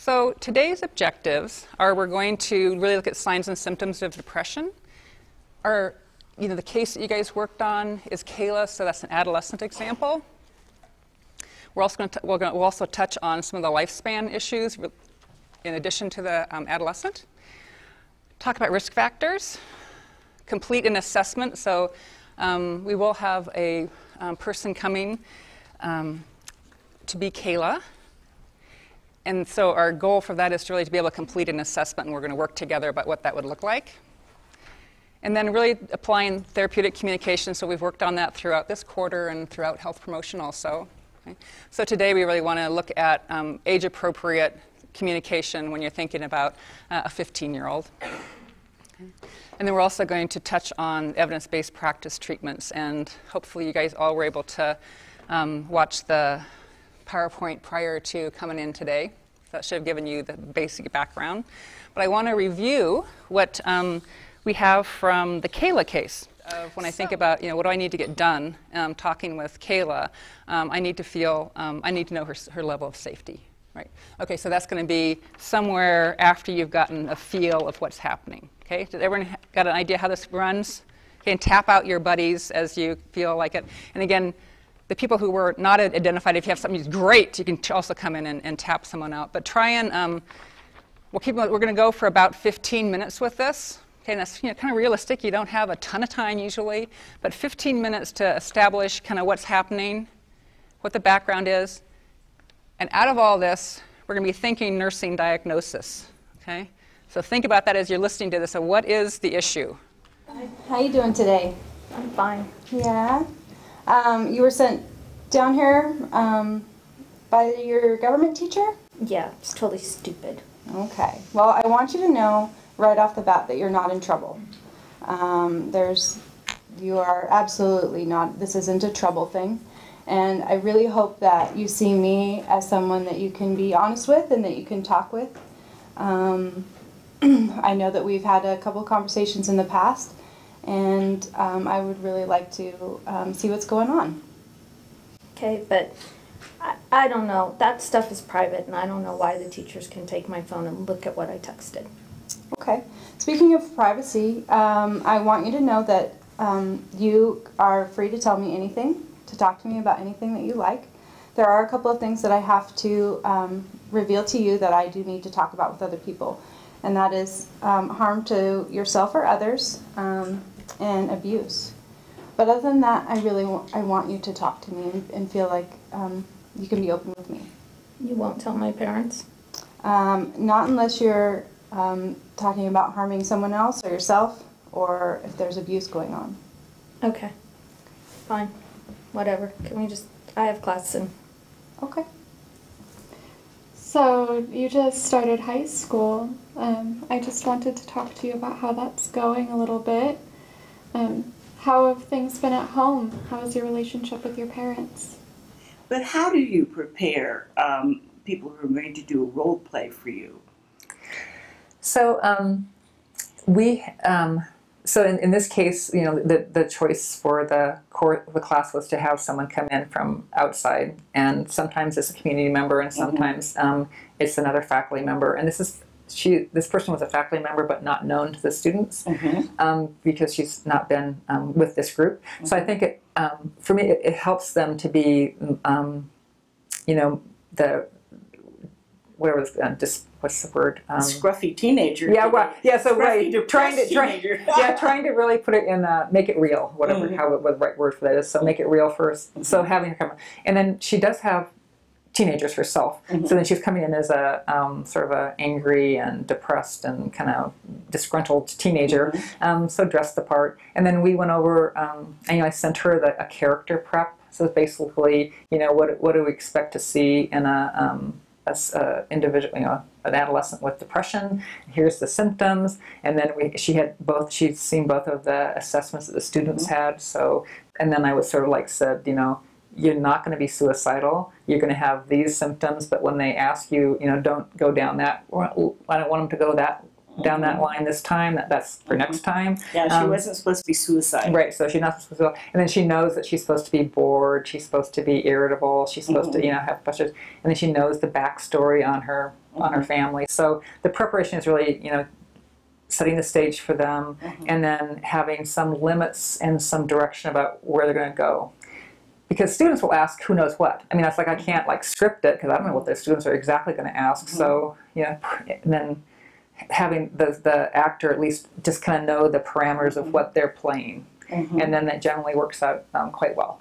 So today's objectives are we're going to really look at signs and symptoms of depression. The case that you guys worked on is Kayla, so that's an adolescent example. We're also going to we'll also touch on some of the lifespan issues in addition to the adolescent. Talk about risk factors, complete an assessment. So we will have a person coming to be Kayla. And so our goal for that is to really be able to complete an assessment, and we're going to work together about what that would look like. And then really applying therapeutic communication. So we've worked on that throughout this quarter and throughout health promotion also. Okay. So today we really want to look at age-appropriate communication when you're thinking about a 15-year-old. Okay. And then we're also going to touch on evidence-based practice treatments. And hopefully you guys all were able to watch the PowerPoint prior to coming in today. That should have given you the basic background. But I want to review what we have from the Kayla case. When I think about, what do I need to get done talking with Kayla, I need to know her level of safety. Right. Okay, so that's going to be somewhere after you've gotten a feel of what's happening. Okay, does everyone got an idea how this runs? Okay, and tap out your buddies as you feel like it. And again, the people who were not identified, if you have something that's great, you can also come in and tap someone out. But try and, we're going to go for about 15 minutes with this. Okay, and that's kind of realistic. You don't have a ton of time usually, but 15 minutes to establish kind of what's happening, what the background is. And out of all this, we're going to be thinking nursing diagnosis. Okay, so think about that as you're listening to this. So what is the issue? How you doing today? I'm fine. Yeah. You were sent down here by your government teacher? Yeah, it's totally stupid. Okay. Well, I want you to know right off the bat that you're not in trouble. You are absolutely not. This isn't a trouble thing. And I really hope that you see me as someone that you can be honest with and that you can talk with. I know that we've had a couple conversations in the past, and I would really like to see what's going on. Okay, but I don't know. That stuff is private, and I don't know why the teachers can take my phone and look at what I texted. Okay. Speaking of privacy, I want you to know that you are free to tell me anything, to talk to me about anything that you like. There are a couple of things that I have to reveal to you that I do need to talk about with other people, and that is harm to yourself or others and abuse. But other than that, I want you to talk to me and feel like you can be open with me. You won't tell my parents? Not unless you're talking about harming someone else or yourself, or if there's abuse going on. Okay. Fine. Whatever. I have class soon. Okay. So you just started high school. I just wanted to talk to you about how that's going a little bit. How have things been at home? How is your relationship with your parents? But how do you prepare people who are going to do a role play for you? So so in this case, the choice for the class was to have someone come in from outside, and sometimes it's a community member, and sometimes it's another faculty member. And this person was a faculty member, but not known to the students because she's not been with this group. So I think for me, it helps them to be, what's the word? Scruffy teenager. Yeah, well, yeah. So Scruffy, right, trying to really put it in, make it real. Whatever, what the right word for that is. So make it real first. So having her come, and then she does have teenagers herself. So then she's coming in as a sort of a angry and depressed and kind of disgruntled teenager. So dressed the part. And then we went over, and I sent her a character prep. So basically, what do we expect to see in individual, an adolescent with depression? Here's the symptoms, and then she'd seen both of the assessments that the students had. So, and then I was sort of said, you're not going to be suicidal. You're going to have these symptoms, but when they ask you, don't go down that. I don't want them to go that down that line this time. That's for next time. Yeah, she wasn't supposed to be suicidal. Right, so she's not supposed to, and then she knows that she's supposed to be bored, she's supposed to be irritable, she's supposed to, have pressures, and then she knows the backstory on her family. So the preparation is really, setting the stage for them, and then having some limits and some direction about where they're going to go. Because students will ask who knows what. I mean, that's like I can't script it because I don't know what the students are exactly going to ask. So and then having the actor at least just kind of know the parameters of what they're playing, and then that generally works out quite well.